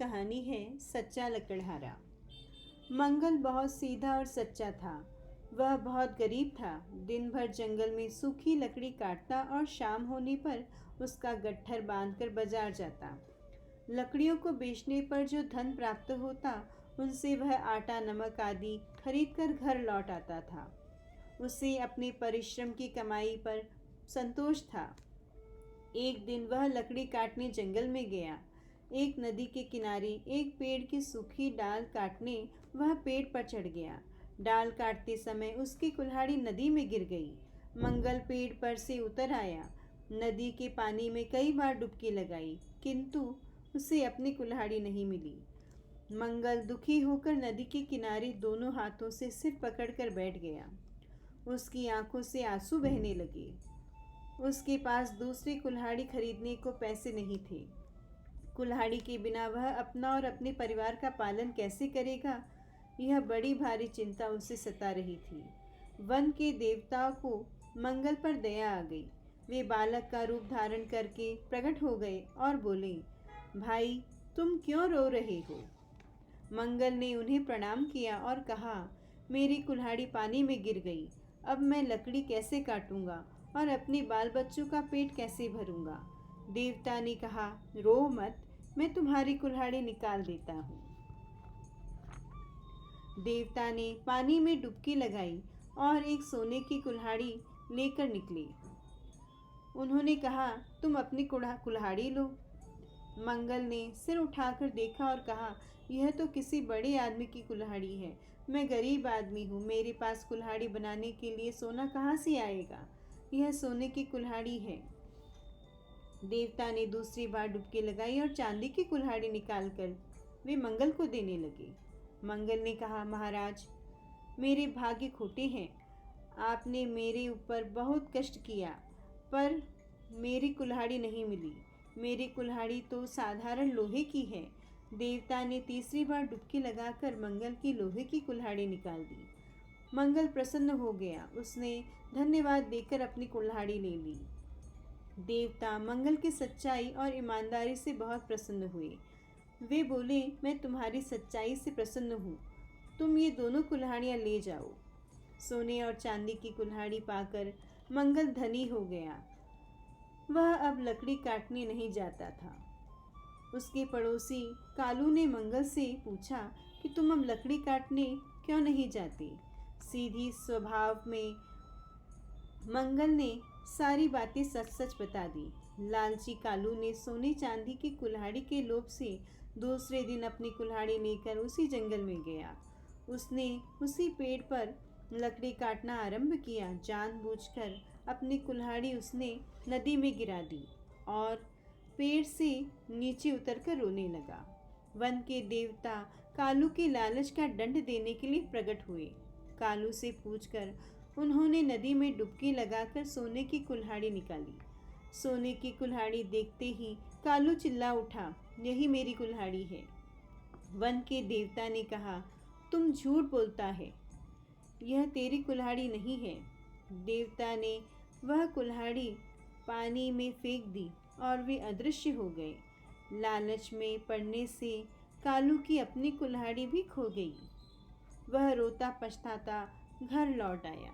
कहानी है सच्चा लकड़हारा। मंगल बहुत सीधा और सच्चा था। वह बहुत गरीब था। दिन भर जंगल में सूखी लकड़ी काटता और शाम होने पर उसका गट्ठर बांधकर बाजार जाता। लकड़ियों को बेचने पर जो धन प्राप्त होता उनसे वह आटा नमक आदि खरीदकर घर लौट आता था। उसे अपने परिश्रम की कमाई पर संतोष था। एक दिन वह लकड़ी काटने जंगल में गया। एक नदी के किनारे एक पेड़ की सूखी डाल काटने वह पेड़ पर चढ़ गया। डाल काटते समय उसकी कुल्हाड़ी नदी में गिर गई। मंगल पेड़ पर से उतर आया। नदी के पानी में कई बार डुबकी लगाई, किंतु उसे अपनी कुल्हाड़ी नहीं मिली। मंगल दुखी होकर नदी के किनारे दोनों हाथों से सिर पकड़कर बैठ गया। उसकी आंखों से आंसू बहने लगे। उसके पास दूसरी कुल्हाड़ी खरीदने को पैसे नहीं थे। कुल्हाड़ी के बिना वह अपना और अपने परिवार का पालन कैसे करेगा, यह बड़ी भारी चिंता उसे सता रही थी। वन के देवताओं को मंगल पर दया आ गई। वे बालक का रूप धारण करके प्रकट हो गए और बोले, भाई तुम क्यों रो रहे हो? मंगल ने उन्हें प्रणाम किया और कहा, मेरी कुल्हाड़ी पानी में गिर गई। अब मैं लकड़ी कैसे काटूंगा और अपने बाल बच्चों का पेट कैसे भरूंगा? देवता ने कहा, रो मत, मैं तुम्हारी कुल्हाड़ी निकाल देता हूँ। देवता ने पानी में डुबकी लगाई और एक सोने की कुल्हाड़ी लेकर निकले। उन्होंने कहा, तुम अपनी कुल्हाड़ी लो। मंगल ने सिर उठाकर देखा और कहा, यह तो किसी बड़े आदमी की कुल्हाड़ी है। मैं गरीब आदमी हूँ, मेरे पास कुल्हाड़ी बनाने के लिए सोना कहाँ से आएगा? यह सोने की कुल्हाड़ी है। देवता ने दूसरी बार डुबकी लगाई और चांदी की कुल्हाड़ी निकालकर वे मंगल को देने लगे। मंगल ने कहा, महाराज, मेरे भाग्य खोटे हैं। आपने मेरे ऊपर बहुत कष्ट किया, पर मेरी कुल्हाड़ी नहीं मिली। मेरी कुल्हाड़ी तो साधारण लोहे की है। देवता ने तीसरी बार डुबकी लगाकर मंगल की लोहे की कुल्हाड़ी निकाल दी। मंगल प्रसन्न हो गया। उसने धन्यवाद देकर अपनी कुल्हाड़ी ले ली। देवता मंगल की सच्चाई और ईमानदारी से बहुत प्रसन्न हुए। वे बोले, मैं तुम्हारी सच्चाई से प्रसन्न हूँ। तुम ये दोनों कुल्हाड़ियाँ ले जाओ। सोने और चांदी की कुल्हाड़ी पाकर मंगल धनी हो गया। वह अब लकड़ी काटने नहीं जाता था। उसके पड़ोसी कालू ने मंगल से पूछा कि तुम अब लकड़ी काटने क्यों नहीं जाते? सीधी स्वभाव में मंगल ने सारी बातें सच सच बता दी। लालची कालू ने सोने चांदी की कुल्हाड़ी के लोभ से दूसरे दिन अपनी कुल्हाड़ी लेकर उसी जंगल में गया। उसने उसी पेड़ पर लकड़ी काटना आरंभ किया। जानबूझकर अपनी कुल्हाड़ी उसने नदी में गिरा दी और पेड़ से नीचे उतरकर रोने लगा। वन के देवता कालू के लालच का दंड देने के लिए प्रकट हुए। कालू से पूछकर उन्होंने नदी में डुबकी लगाकर सोने की कुल्हाड़ी निकाली। सोने की कुल्हाड़ी देखते ही कालू चिल्ला उठा, यही मेरी कुल्हाड़ी है। वन के देवता ने कहा, तुम झूठ बोलता है, यह तेरी कुल्हाड़ी नहीं है। देवता ने वह कुल्हाड़ी पानी में फेंक दी और वे अदृश्य हो गए। लालच में पड़ने से कालू की अपनी कुल्हाड़ी भी खो गई। वह रोता पछताता घर लौट आया।